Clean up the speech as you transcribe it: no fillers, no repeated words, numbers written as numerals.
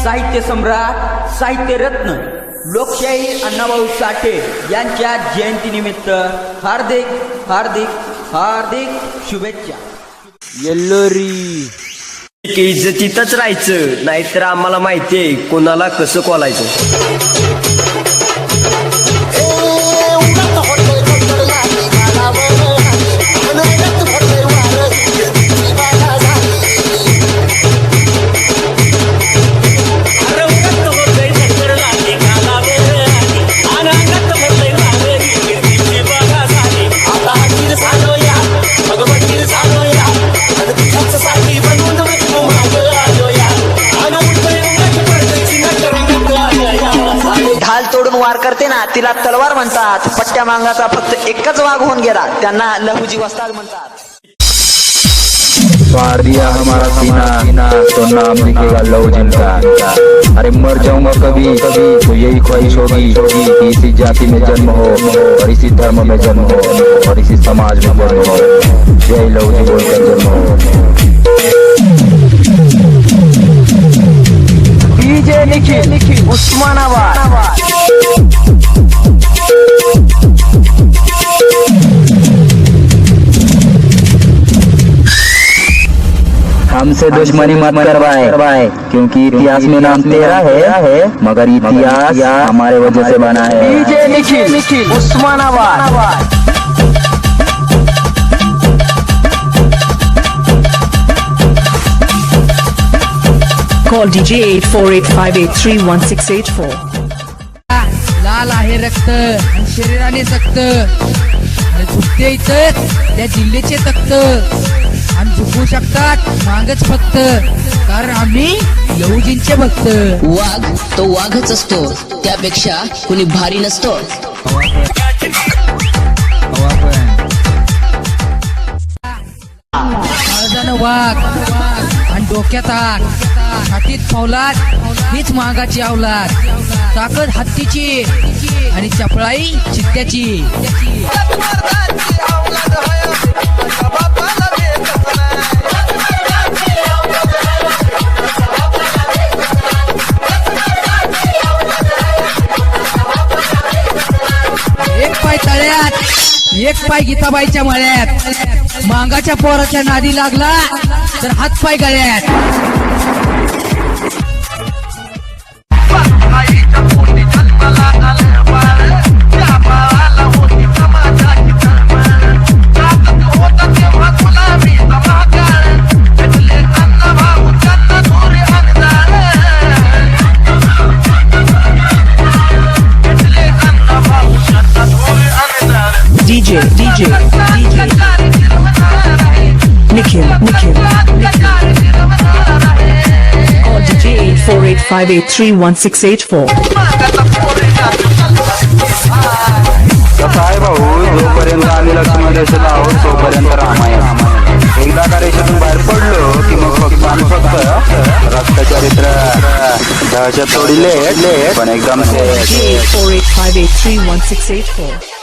साहित्य सम्राट, साहित्य रत्न, लोकशाही अण्णाभाऊ साठे यांच्या जयंतीनिमित्त हार्दिक हार्दिक हार्दिक शुभेच्छा. येल्लोरी इज्जतीतच राहायचं, नाहीतर आम्हाला माहितीये कोणाला कसं कोलायचं. ढाल तोडून वार करते ना तिला तलवार म्हणतात. पट्ट्या मांगाचा फक्त एकच वाघ होऊन गेला, त्यांना लहुजी वस्ताद म्हणतात. फाड़ दिया हमारा सीना तो नाम लिखेगा लव जिनका. अरे मर जाऊंगा कभी कभी तो यही ख्वाहिश होगी कि इसी जाति में जन्म हो और इसी धर्म में जन्म हो और इसी समाज में जन्म हो. जय लव जी बोलकर जन्म हो. डीजे निखिल उस्मानाबाद. हमसे दुश्मनी मत करवाए क्योंकि इतिहास में नाम तेरा है मगर इतिहास हमारे वजह से बना है. DJ Nikhil Osmanabad. Call DJ 8485831684. लाल आहे रक्त आणि शरीराने सक्त आणि कुठे इतर त्या जिल्ह्याचे तक्त आणि झुकू शकतात मागच फक्त, कारण आम्ही लहुजींचे भक्त. वाघ तो वाघच असतो, त्यापेक्षा कुणी भारी नसतो. काळजानं वाघ आणि डोक्यात आग, छातीत फौलाद हीच मागाची अवलाद. ताकद हत्तीची आणि चपळाई चित्त्याची. एक पाय तळ्यात, एक पाय गीताबाईच्या मळ्यात. मांगाच्या पोराच्या नादी लागला तर हात पाय गळ्यात. DJ Nikhil. Call DJ 8485831684. कसं आहे भाऊ, जोपर्यंत आम्ही लक्ष्मण रेषेत आहोत तोपर्यंत रामायण. एकदा का रेषेतून बाहेर पडलो की मग फक्त आम्ही फक्त रक्तचरित्र दहशत थोडी लेट पण एकदम DJ 8485831684.